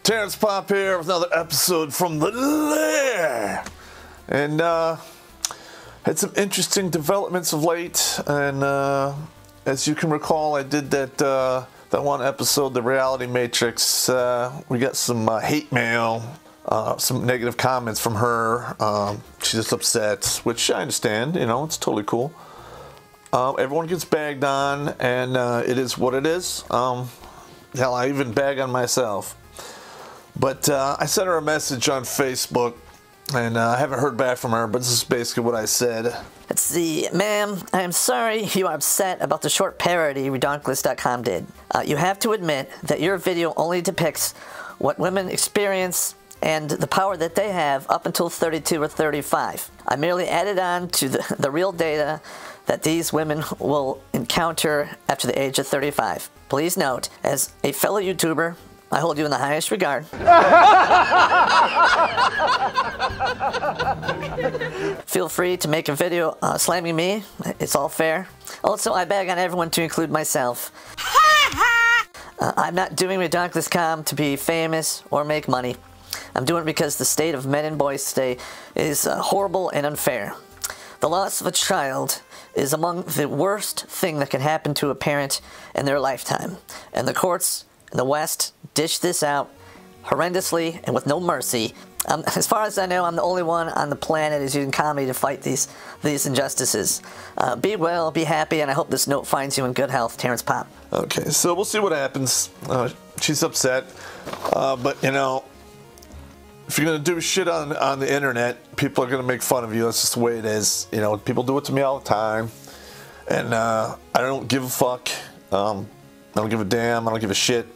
Terrence Popp here with another episode from the Lair. And had some interesting developments of late. And as you can recall, I did that one episode, The Reality Matrix. We got some hate mail, some negative comments from her. She's just upset, which I understand, you know, it's totally cool. Everyone gets bagged on, and it is what it is. Hell, I even bag on myself. But I sent her a message on Facebook, and I haven't heard back from her, but this is basically what I said. Let's see. Ma'am, I am sorry you are upset about the short parody Redonkulas.com did. You have to admit that your video only depicts what women experience and the power that they have up until 32 or 35. I merely added on to the real data that these women will encounter after the age of 35. Please note, as a fellow YouTuber, I hold you in the highest regard. Feel free to make a video slamming me. It's all fair. Also, I bag on everyone to include myself. I'm not doing Redonkulas.com to be famous or make money. I'm doing it because the state of men and boys today is horrible and unfair. The loss of a child is among the worst thing that can happen to a parent in their lifetime. And the courts in the West dish this out horrendously and with no mercy. As far as I know, I'm the only one on the planet who's using comedy to fight these injustices. Be well, be happy, and I hope this note finds you in good health, Terrence Popp. Okay, so we'll see what happens. She's upset, but you know, if you're gonna do shit on the internet, people are gonna make fun of you. That's just the way it is. You know, people do it to me all the time, and I don't give a fuck. I don't give a damn. I don't give a shit.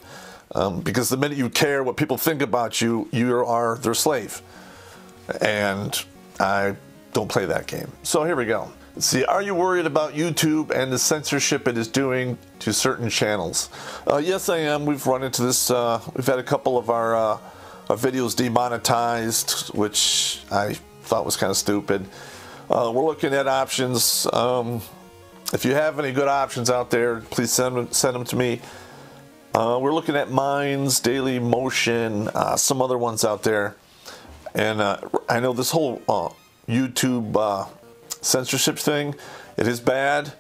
Because the minute you care what people think about you, you are their slave. And I don't play that game. So here we go. Let's see, are you worried about YouTube and the censorship it is doing to certain channels? Yes, I am. We've run into this. We've had a couple of our videos demonetized, which I thought was kind of stupid. We're looking at options. If you have any good options out there, please send them to me. We're looking at Minds, Daily Motion, some other ones out there. And I know this whole YouTube censorship thing, it is bad.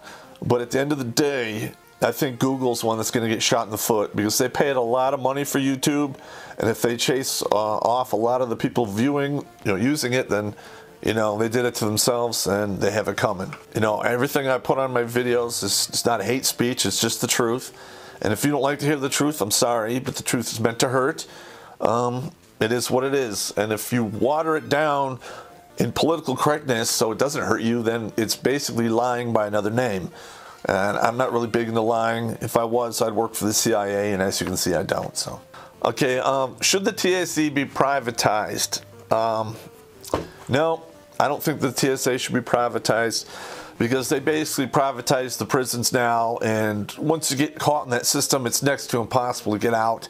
But at the end of the day, I think Google's one that's going to get shot in the foot, because they paid a lot of money for YouTube. And if they chase off a lot of the people viewing, using it, then, they did it to themselves, and they have it coming. Everything I put on my videos is not hate speech, it's just the truth. And if you don't like to hear the truth, I'm sorry, but the truth is meant to hurt. It is what it is. And if you water it down in political correctness so it doesn't hurt you, then it's basically lying by another name. And I'm not really big into lying. If I was, I'd work for the CIA, and as you can see, I don't. So, okay, should the TSA be privatized? No, I don't think the TSA should be privatized, because they basically privatize the prisons now, and once you get caught in that system, it's next to impossible to get out.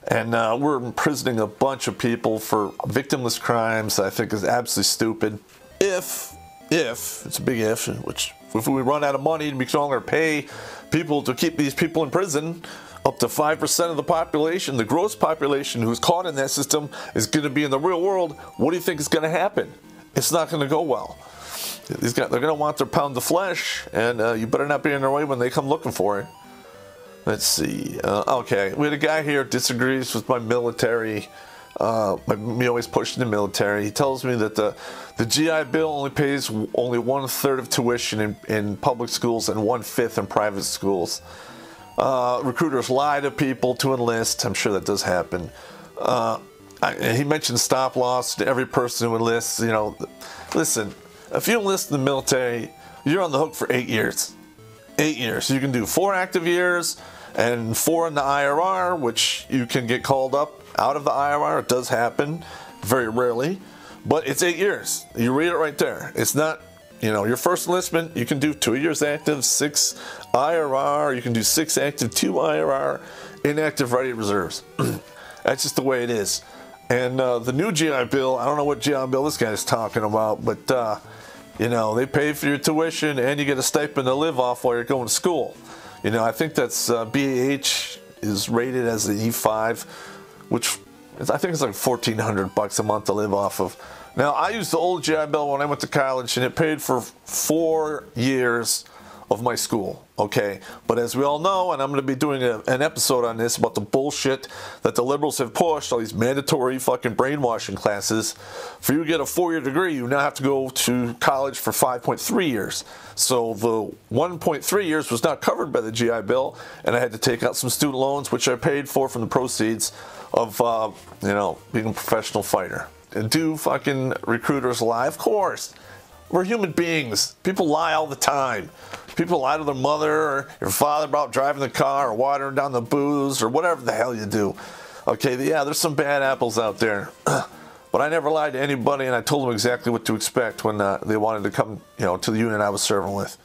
And we're imprisoning a bunch of people for victimless crimes that I think is absolutely stupid. If, it's a big if, which if we run out of money and we can no longer pay people to keep these people in prison, up to 5% of the population, the gross population who's caught in that system, is going to be in the real world, what do you think is going to happen? It's not going to go well. They're going to want their pound of flesh, and you better not be in their way when they come looking for it. Let's see. Okay, we had a guy here who disagrees with my military. Me always pushing the military. He tells me that the GI Bill only pays only 1/3 of tuition in public schools and 1/5 in private schools. Recruiters lie to people to enlist. I'm sure that does happen. He mentioned stop loss to every person who enlists. Listen. If you enlist in the military, you're on the hook for 8 years. 8 years. You can do 4 active years and 4 in the IRR, which you can get called up out of the IRR. It does happen, very rarely. But it's 8 years. You read it right there. It's not, your first enlistment, you can do 2 years active, 6 IRR. You can do 6 active, 2 IRR, inactive ready reserves. That's just the way it is. And the new GI Bill, I don't know what GI Bill this guy's talking about, but they pay for your tuition and you get a stipend to live off while you're going to school. I think that's BAH is rated as an E5, which I think it's like $1,400 a month to live off of. Now, I used the old GI Bill when I went to college, and it paid for 4 years of my school, okay? But as we all know, and I'm going to be doing an episode on this about the bullshit that the liberals have pushed, all these mandatory fucking brainwashing classes. For you to get a 4-year degree, you now have to go to college for 5.3 years. So the 1.3 years was not covered by the GI Bill, and I had to take out some student loans, which I paid for from the proceeds of, you know, being a professional fighter. And do fucking recruiters lie? Of course. We're human beings. People lie all the time. People lie to their mother or your father about driving the car or watering down the booze or whatever the hell you do. Okay, yeah, there's some bad apples out there. But I never lied to anybody, and I told them exactly what to expect when they wanted to come, you know, to the unit I was serving with.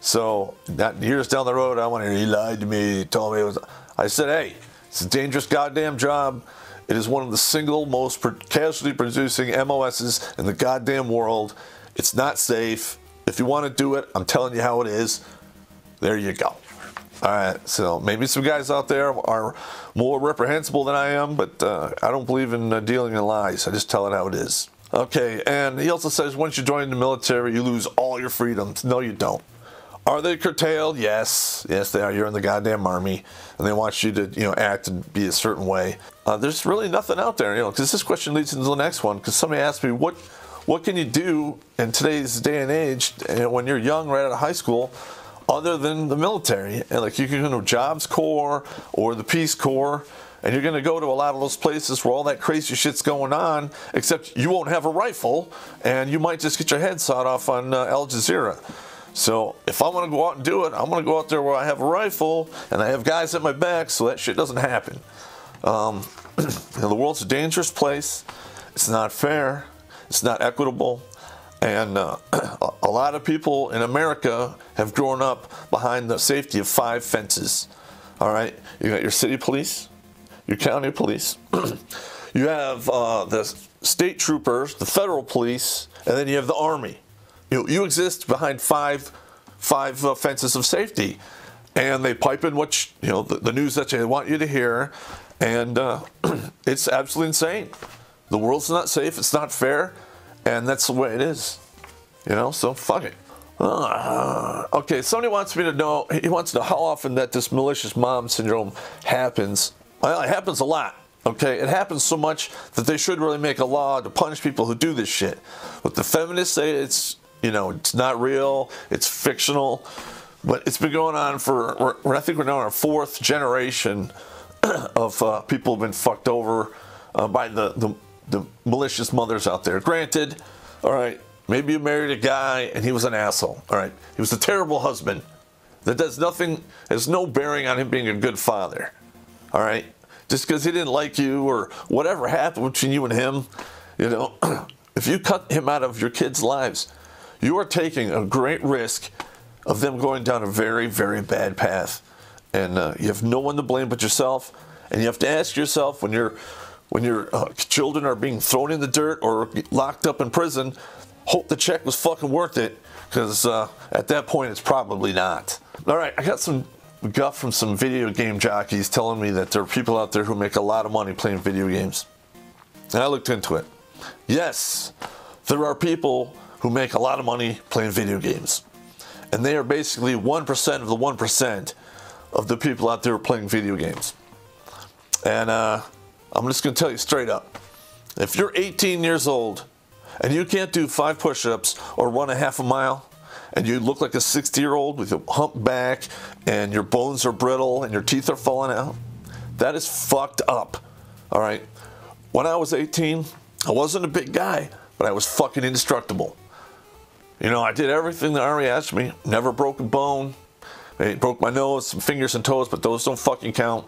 So, years down the road, he lied to me. He told me it was. I said, hey, it's a dangerous goddamn job. It is one of the single most casualty-producing MOSs in the goddamn world. It's not safe. If you want to do it, I'm telling you how it is. There you go. All right, so maybe some guys out there are more reprehensible than I am, but I don't believe in dealing in lies. I just tell it how it is. Okay, and he also says once you join the military, you lose all your freedoms. No, you don't. Are they curtailed? Yes. Yes, they are. You're in the goddamn army, and they want you to, you know, act and be a certain way. There's really nothing out there, you know, because this question leads into the next one, because somebody asked me, what can you do in today's day and age, you know, when you're young, right out of high school, other than the military? And like you can go to Jobs Corps or the Peace Corps, and you're going to go to a lot of those places where all that crazy shit's going on, except you won't have a rifle, and you might just get your head sawed off on Al Jazeera. So if I want to go out and do it, I'm going to go out there where I have a rifle and I have guys at my back, so that shit doesn't happen. You know, the world's a dangerous place. It's not fair. It's not equitable. And a lot of people in America have grown up behind the safety of 5 fences. All right? You got your city police, your county police. You have the state troopers, the federal police, and then you have the army. You exist behind five fences of safety, and they pipe in what you know the news that they want you to hear, and it's absolutely insane. The world's not safe. It's not fair, and that's the way it is. You know, so fuck it. Okay, somebody wants me to know. He wants to know how often that this malicious mom syndrome happens. Well, it happens a lot. Okay, it happens so much that they should really make a law to punish people who do this shit. But the feminists say it's, you know, it's not real, it's fictional, but it's been going on for, I think we're now in our 4th generation of people who've been fucked over by the malicious mothers out there. Granted, all right, maybe you married a guy and he was an asshole, all right? He was a terrible husband. That does nothing, has no bearing on him being a good father, all right? Just because he didn't like you or whatever happened between you and him, you know, if you cut him out of your kids' lives, you are taking a great risk of them going down a very, very bad path. And you have no one to blame but yourself. And you have to ask yourself when your children are being thrown in the dirt or locked up in prison, hope the check was fucking worth it. Because at that point, it's probably not. All right, I got some guff from some video game jockeys telling me that there are people out there who make a lot of money playing video games. And I looked into it. Yes, there are people who make a lot of money playing video games. And they are basically 1% of the 1% of the people out there playing video games. And I'm just going to tell you straight up. If you're 18 years old and you can't do 5 push-ups or run a half a mile, and you look like a 60-year-old with a humped back and your bones are brittle and your teeth are falling out, that is fucked up. All right? When I was 18, I wasn't a big guy, but I was fucking indestructible. You know, I did everything the Army asked me. Never broke a bone. I broke my nose, some fingers and toes, but those don't fucking count.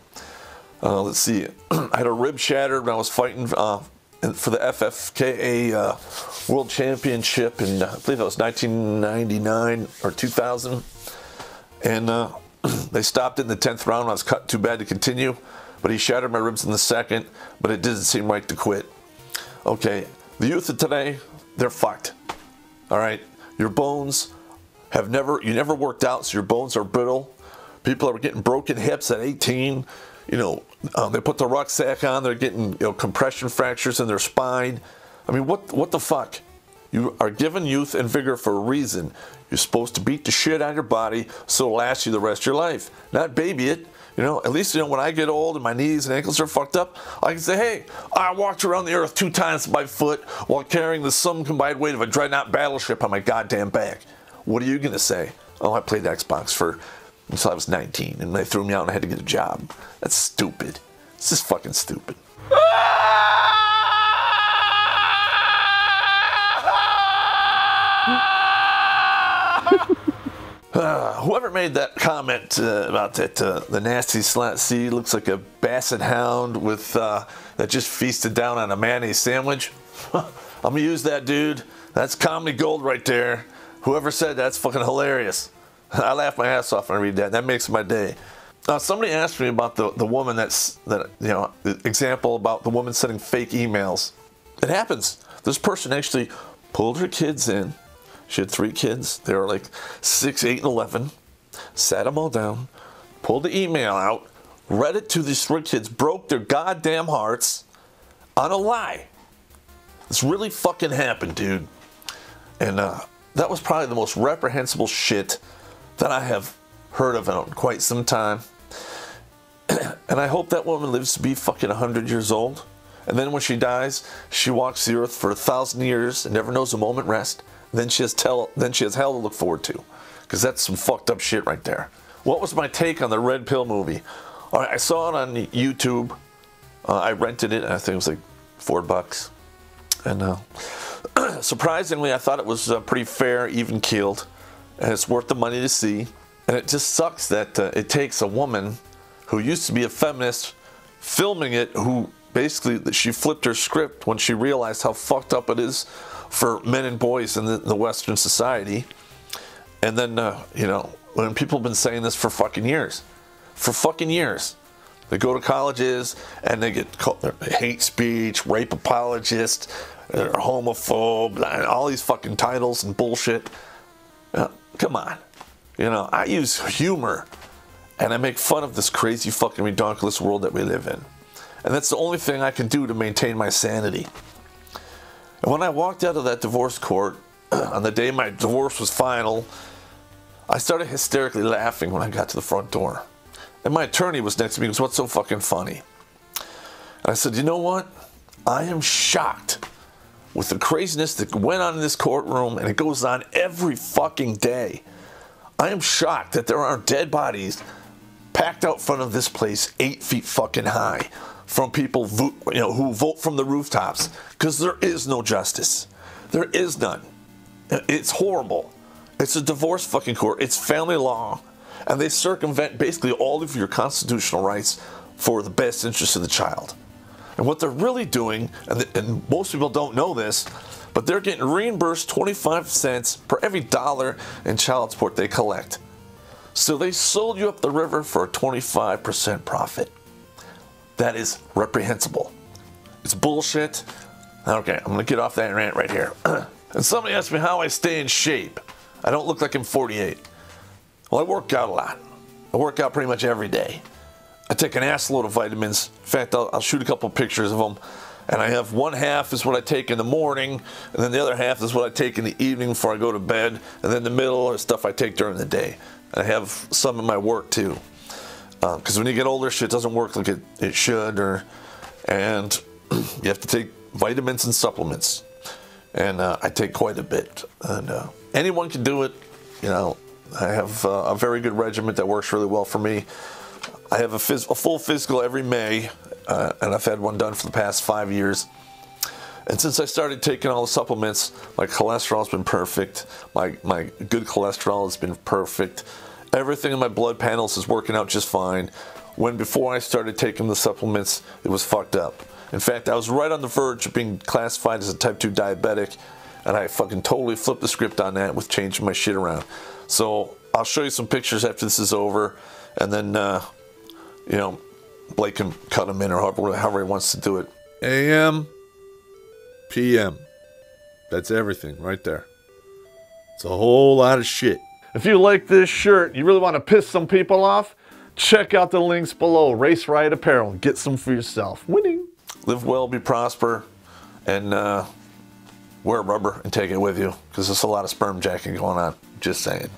Let's see. I had a rib shattered when I was fighting for the FFKA World Championship in, I believe that was 1999 or 2000. And they stopped it in the 10th round. I was cut too bad to continue. But he shattered my ribs in the 2nd, but it didn't seem right to quit. Okay, the youth of today, they're fucked. All right? Your bones you never worked out, so your bones are brittle. People are getting broken hips at 18. you know, they put the rucksack on, they're getting, you know, compression fractures in their spine. I mean, what the fuck? You are given youth and vigor for a reason. You're supposed to beat the shit out of your body so it'll last you the rest of your life, not baby it. You know, at least, you know, when I get old and my knees and ankles are fucked up, I can say, hey, I walked around the earth 2 times by foot while carrying the sum combined weight of a dreadnought battleship on my goddamn back. What are you going to say? Oh, I played Xbox until I was 19 and they threw me out and I had to get a job. That's stupid. It's just fucking stupid. Whoever made that comment about that the nasty slat C looks like a basset hound with that just feasted down on a mayonnaise sandwich. I'm gonna use that, dude. That's comedy gold right there. Whoever said that's fucking hilarious. I laugh my ass off when I read that. That makes my day. Somebody asked me about the woman the example about the woman sending fake emails. It happens. This person actually pulled her kids in. She had 3 kids. They were like 6, 8, and 11. Sat them all down, pulled the email out, read it to these 3 kids, broke their goddamn hearts on a lie. This really fucking happened, dude. And that was probably the most reprehensible shit that I have heard of in quite some time. And I hope that woman lives to be fucking 100 years old. And then when she dies, she walks the earth for 1,000 years and never knows a moment rest. Then she has hell to look forward to, because that's some fucked up shit right there. What was my take on the Red Pill movie? All right, I saw it on YouTube. I rented it. I think it was like $4. And surprisingly, I thought it was pretty fair, even keeled, and it's worth the money to see. And it just sucks that it takes a woman who used to be a feminist filming it, who basically she flipped her script when she realized how fucked up it is for men and boys in the Western society. And then, you know, when people have been saying this for fucking years. They go to colleges and they get called hate speech, rape apologist, they're homophobe, all these fucking titles and bullshit. Come on. You know, I use humor and I make fun of this crazy fucking redonkulous world that we live in. And that's the only thing I can do to maintain my sanity. And when I walked out of that divorce court, on the day my divorce was final, I started hysterically laughing when I got to the front door. And my attorney was next to me. He goes, "What's so fucking funny?" And I said, "You know what? I am shocked with the craziness that went on in this courtroom, and it goes on every fucking day. I am shocked that there are dead bodies packed out front of this place 8 feet fucking high from people who vote from the rooftops, because there is no justice. There is none. It's horrible. It's a divorce fucking court. It's family law. And they circumvent basically all of your constitutional rights for the best interest of the child. And what they're really doing, and most people don't know this, but they're getting reimbursed 25 cents per every dollar in child support they collect. So they sold you up the river for a 25% profit. That is reprehensible. It's bullshit. Okay, I'm going to get off that rant right here. And somebody asked me how I stay in shape. I don't look like I'm 48. Well, I work out a lot. I work out pretty much every day. I take an assload of vitamins. In fact, I'll shoot a couple pictures of them. And I have one half is what I take in the morning, and then the other half is what I take in the evening before I go to bed, and then the middle is stuff I take during the day. And I have some in my work too. Because when you get older, shit doesn't work like it should, and you have to take vitamins and supplements. And I take quite a bit. And anyone can do it. You know, I have a very good regimen that works really well for me. I have a full physical every May, and I've had one done for the past 5 years. And since I started taking all the supplements, my cholesterol's been perfect. My good cholesterol has been perfect. Everything in my blood panels is working out just fine. When before I started taking the supplements, it was fucked up. In fact, I was right on the verge of being classified as a type 2 diabetic, and I fucking totally flipped the script on that with changing my shit around. So I'll show you some pictures after this is over, and then, you know, Blake can cut them in or however he wants to do it. AM, PM. That's everything right there. It's a whole lot of shit. If you like this shirt, you really want to piss some people off, check out the links below. Race Riot Apparel. Get some for yourself. Winning. Live well, be prosper, and wear rubber and take it with you, because there's a lot of sperm jacking going on. Just saying.